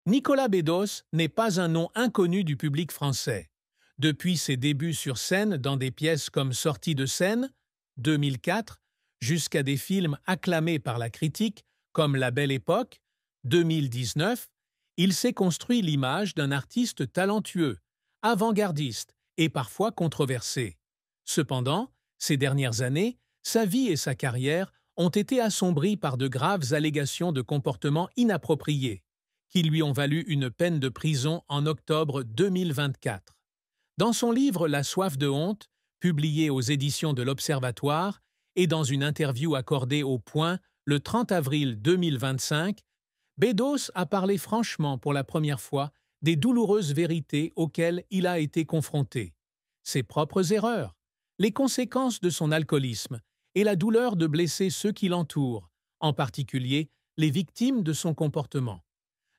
Nicolas Bedos n'est pas un nom inconnu du public français. Depuis ses débuts sur scène dans des pièces comme Sortie de scène, 2004, jusqu'à des films acclamés par la critique comme La Belle Époque, 2019, il s'est construit l'image d'un artiste talentueux, avant-gardiste et parfois controversé. Cependant, ces dernières années, sa vie et sa carrière ont été assombries par de graves allégations de comportement inapproprié, qui lui ont valu une peine de prison en octobre 2024. Dans son livre La soif de honte, publié aux éditions de l'Observatoire, et dans une interview accordée au Point le 30 avril 2025, Bedos a parlé franchement pour la première fois des douloureuses vérités auxquelles il a été confronté. Ses propres erreurs, les conséquences de son alcoolisme et la douleur de blesser ceux qui l'entourent, en particulier les victimes de son comportement.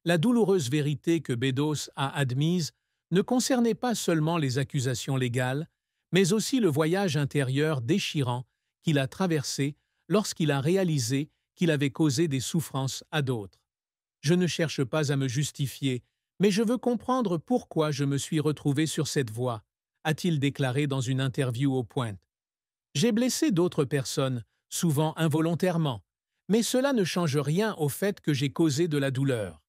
La douloureuse vérité que Bedos a admise ne concernait pas seulement les accusations légales, mais aussi le voyage intérieur déchirant qu'il a traversé lorsqu'il a réalisé qu'il avait causé des souffrances à d'autres. Je ne cherche pas à me justifier, mais je veux comprendre pourquoi je me suis retrouvé sur cette voie, a-t-il déclaré dans une interview au Point. J'ai blessé d'autres personnes, souvent involontairement, mais cela ne change rien au fait que j'ai causé de la douleur.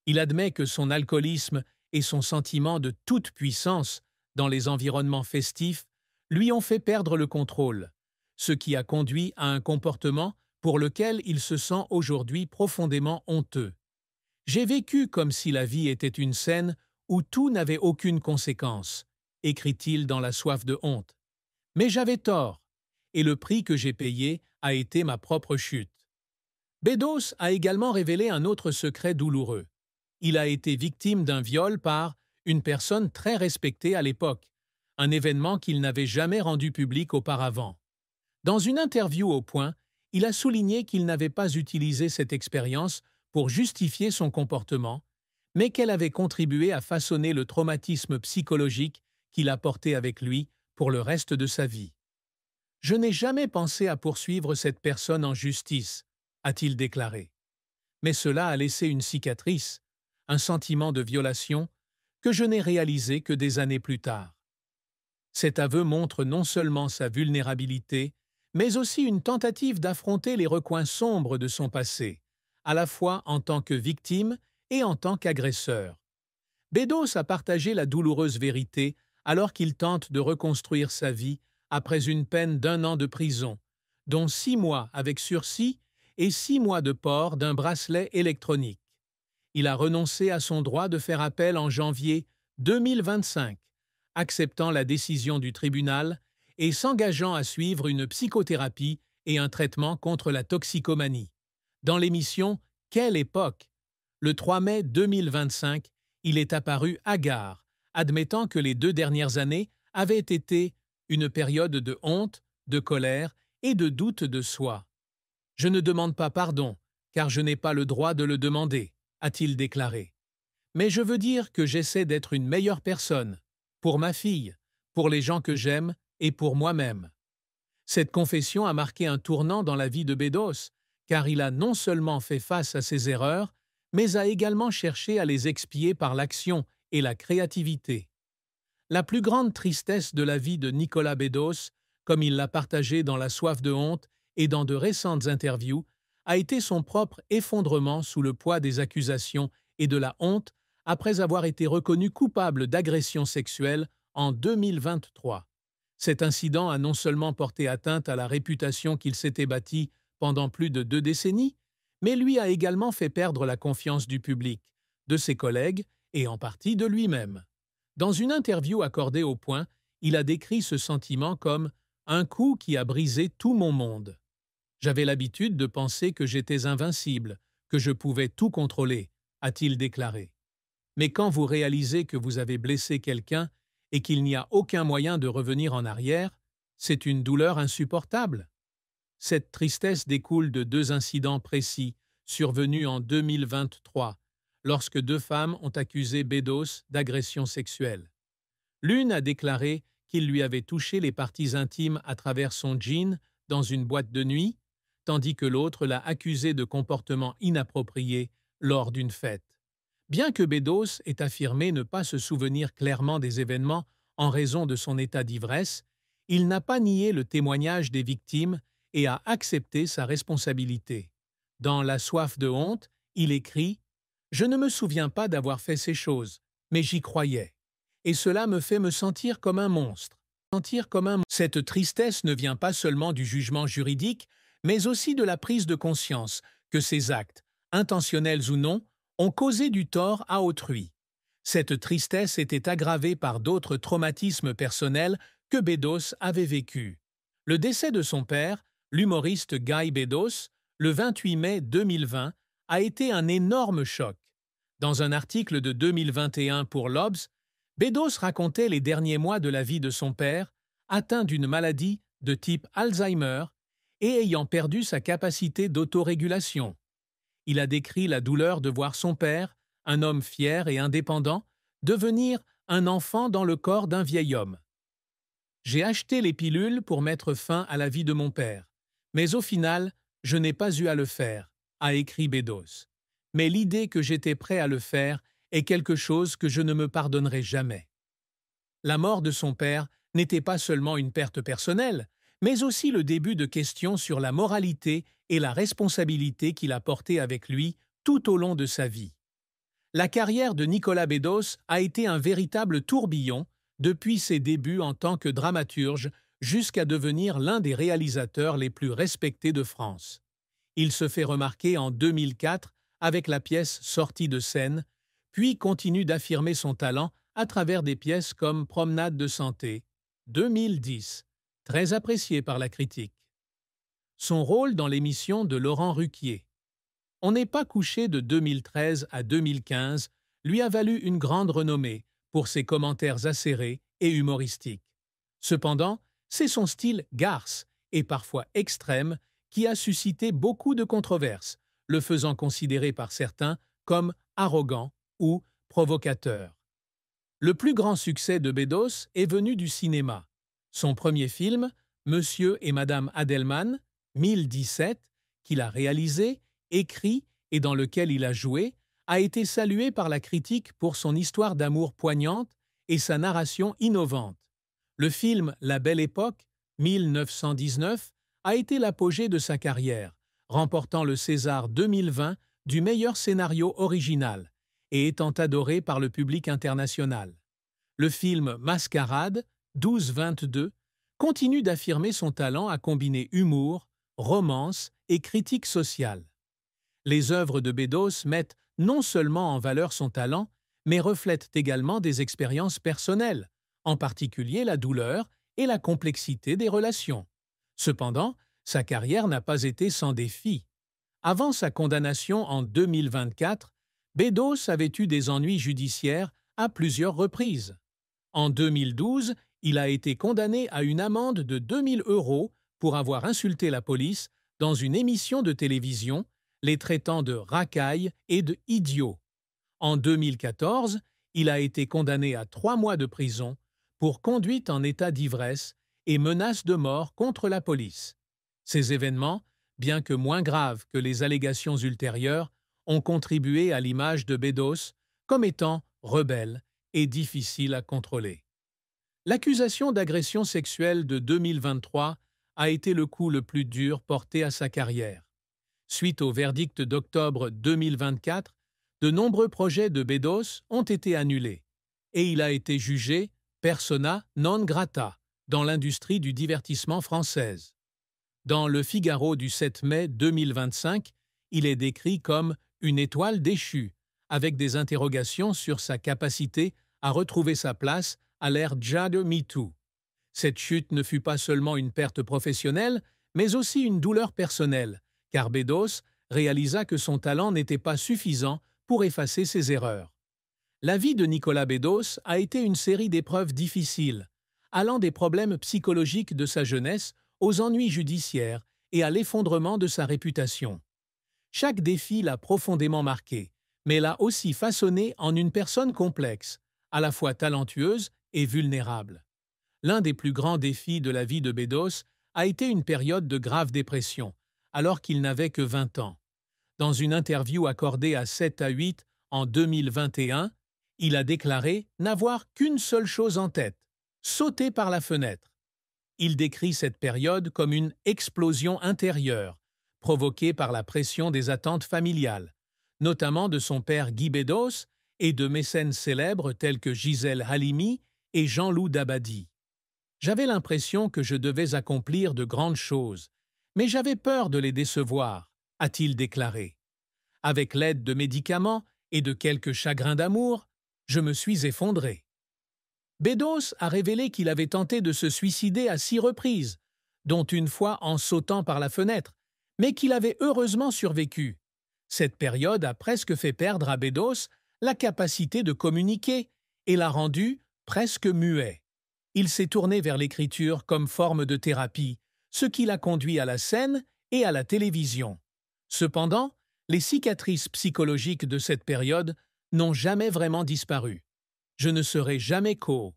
Il admet que son alcoolisme et son sentiment de toute puissance dans les environnements festifs lui ont fait perdre le contrôle, ce qui a conduit à un comportement pour lequel il se sent aujourd'hui profondément honteux. J'ai vécu comme si la vie était une scène où tout n'avait aucune conséquence, écrit-il dans La soif de honte. Mais j'avais tort, et le prix que j'ai payé a été ma propre chute. Bedos a également révélé un autre secret douloureux. Il a été victime d'un viol par une personne très respectée à l'époque, un événement qu'il n'avait jamais rendu public auparavant. Dans une interview au Point, il a souligné qu'il n'avait pas utilisé cette expérience pour justifier son comportement, mais qu'elle avait contribué à façonner le traumatisme psychologique qu'il a porté avec lui pour le reste de sa vie. « Je n'ai jamais pensé à poursuivre cette personne en justice », a-t-il déclaré. Mais cela a laissé une cicatrice, un sentiment de violation, que je n'ai réalisé que des années plus tard. Cet aveu montre non seulement sa vulnérabilité, mais aussi une tentative d'affronter les recoins sombres de son passé, à la fois en tant que victime et en tant qu'agresseur. Bedos a partagé la douloureuse vérité alors qu'il tente de reconstruire sa vie après une peine d'1 an de prison, dont 6 mois avec sursis et 6 mois de port d'un bracelet électronique. Il a renoncé à son droit de faire appel en janvier 2025, acceptant la décision du tribunal et s'engageant à suivre une psychothérapie et un traitement contre la toxicomanie. Dans l'émission « Quelle époque ?» le 3 mai 2025, il est apparu hagard, admettant que les 2 dernières années avaient été une période de honte, de colère et de doute de soi. « Je ne demande pas pardon, car je n'ai pas le droit de le demander », a-t-il déclaré. « Mais je veux dire que j'essaie d'être une meilleure personne, pour ma fille, pour les gens que j'aime et pour moi-même. » Cette confession a marqué un tournant dans la vie de Bedos, car il a non seulement fait face à ses erreurs, mais a également cherché à les expier par l'action et la créativité. La plus grande tristesse de la vie de Nicolas Bedos, comme il l'a partagé dans La soif de honte et dans de récentes interviews, a été son propre effondrement sous le poids des accusations et de la honte après avoir été reconnu coupable d'agression sexuelle en 2023. Cet incident a non seulement porté atteinte à la réputation qu'il s'était bâtie pendant plus de 2 décennies, mais lui a également fait perdre la confiance du public, de ses collègues et en partie de lui-même. Dans une interview accordée au Point, il a décrit ce sentiment comme « un coup qui a brisé tout mon monde ». J'avais l'habitude de penser que j'étais invincible, que je pouvais tout contrôler, a-t-il déclaré. Mais quand vous réalisez que vous avez blessé quelqu'un et qu'il n'y a aucun moyen de revenir en arrière, c'est une douleur insupportable. Cette tristesse découle de 2 incidents précis, survenus en 2023, lorsque 2 femmes ont accusé Bedos d'agression sexuelle. L'une a déclaré qu'il lui avait touché les parties intimes à travers son jean dans une boîte de nuit, tandis que l'autre l'a accusé de comportement inapproprié lors d'une fête. Bien que Bedos ait affirmé ne pas se souvenir clairement des événements en raison de son état d'ivresse, il n'a pas nié le témoignage des victimes et a accepté sa responsabilité. Dans La soif de honte, il écrit « Je ne me souviens pas d'avoir fait ces choses, mais j'y croyais. Et cela me fait me sentir comme un monstre. Cette tristesse ne vient pas seulement du jugement juridique, mais aussi de la prise de conscience que ces actes, intentionnels ou non, ont causé du tort à autrui. Cette tristesse était aggravée par d'autres traumatismes personnels que Bedos avait vécus. Le décès de son père, l'humoriste Guy Bedos, le 28 mai 2020, a été un énorme choc. Dans un article de 2021 pour l'Obs, Bedos racontait les derniers mois de la vie de son père, atteint d'une maladie de type Alzheimer et ayant perdu sa capacité d'autorégulation. Il a décrit la douleur de voir son père, un homme fier et indépendant, devenir un enfant dans le corps d'un vieil homme. « J'ai acheté les pilules pour mettre fin à la vie de mon père, mais au final, je n'ai pas eu à le faire », a écrit Bedos. Mais l'idée que j'étais prêt à le faire est quelque chose que je ne me pardonnerai jamais. La mort de son père n'était pas seulement une perte personnelle, mais aussi le début de questions sur la moralité et la responsabilité qu'il a portée avec lui tout au long de sa vie. La carrière de Nicolas Bedos a été un véritable tourbillon depuis ses débuts en tant que dramaturge jusqu'à devenir l'un des réalisateurs les plus respectés de France. Il se fait remarquer en 2004 avec la pièce Sortie de scène, puis continue d'affirmer son talent à travers des pièces comme Promenade de santé, 2010, très appréciée par la critique. Son rôle dans l'émission de Laurent Ruquier. On n'est pas couché de 2013 à 2015 lui a valu une grande renommée pour ses commentaires acérés et humoristiques. Cependant, c'est son style garce et parfois extrême qui a suscité beaucoup de controverses, le faisant considérer par certains comme arrogant ou provocateur. Le plus grand succès de Bedos est venu du cinéma. Son premier film, Monsieur et Madame Adelman, 1017, qu'il a réalisé, écrit et dans lequel il a joué, a été salué par la critique pour son histoire d'amour poignante et sa narration innovante. Le film La Belle Époque, 1919, a été l'apogée de sa carrière, remportant le César 2020 du meilleur scénario original et étant adoré par le public international. Le film Mascarade, 12-22, continue d'affirmer son talent à combiner humour, romance et critique sociale. Les œuvres de Bedos mettent non seulement en valeur son talent, mais reflètent également des expériences personnelles, en particulier la douleur et la complexité des relations. Cependant, sa carrière n'a pas été sans défis. Avant sa condamnation en 2024, Bedos avait eu des ennuis judiciaires à plusieurs reprises. En 2012, il a été condamné à une amende de 2000 € pour avoir insulté la police dans une émission de télévision, les traitant de racailles et de idiots. En 2014, il a été condamné à 3 mois de prison pour conduite en état d'ivresse et menace de mort contre la police. Ces événements, bien que moins graves que les allégations ultérieures, ont contribué à l'image de Bedos comme étant rebelle et difficile à contrôler. L'accusation d'agression sexuelle de 2023 a été le coup le plus dur porté à sa carrière. Suite au verdict d'octobre 2024, de nombreux projets de Bedos ont été annulés et il a été jugé persona non grata dans l'industrie du divertissement française. Dans Le Figaro du 7 mai 2025, il est décrit comme une étoile déchue, avec des interrogations sur sa capacité à retrouver sa place à l'ère Jade MeToo. Cette chute ne fut pas seulement une perte professionnelle, mais aussi une douleur personnelle, car Bedos réalisa que son talent n'était pas suffisant pour effacer ses erreurs. La vie de Nicolas Bedos a été une série d'épreuves difficiles, allant des problèmes psychologiques de sa jeunesse aux ennuis judiciaires et à l'effondrement de sa réputation. Chaque défi l'a profondément marqué, mais l'a aussi façonné en une personne complexe, à la fois talentueuse et vulnérable. L'un des plus grands défis de la vie de Bedos a été une période de grave dépression, alors qu'il n'avait que 20 ans. Dans une interview accordée à 7 à 8 en 2021, il a déclaré n'avoir qu'une seule chose en tête: sauter par la fenêtre. Il décrit cette période comme une explosion intérieure, provoquée par la pression des attentes familiales, notamment de son père Guy Bedos et de mécènes célèbres tels que Gisèle Halimi et Jean-Loup Dabadi. J'avais l'impression que je devais accomplir de grandes choses, mais j'avais peur de les décevoir, a-t-il déclaré. Avec l'aide de médicaments et de quelques chagrins d'amour, je me suis effondré. Bedos a révélé qu'il avait tenté de se suicider à 6 reprises, dont une fois en sautant par la fenêtre, mais qu'il avait heureusement survécu. Cette période a presque fait perdre à Bedos la capacité de communiquer et l'a rendu presque muet. Il s'est tourné vers l'écriture comme forme de thérapie, ce qui l'a conduit à la scène et à la télévision. Cependant, les cicatrices psychologiques de cette période n'ont jamais vraiment disparu. Je ne serai jamais Ko.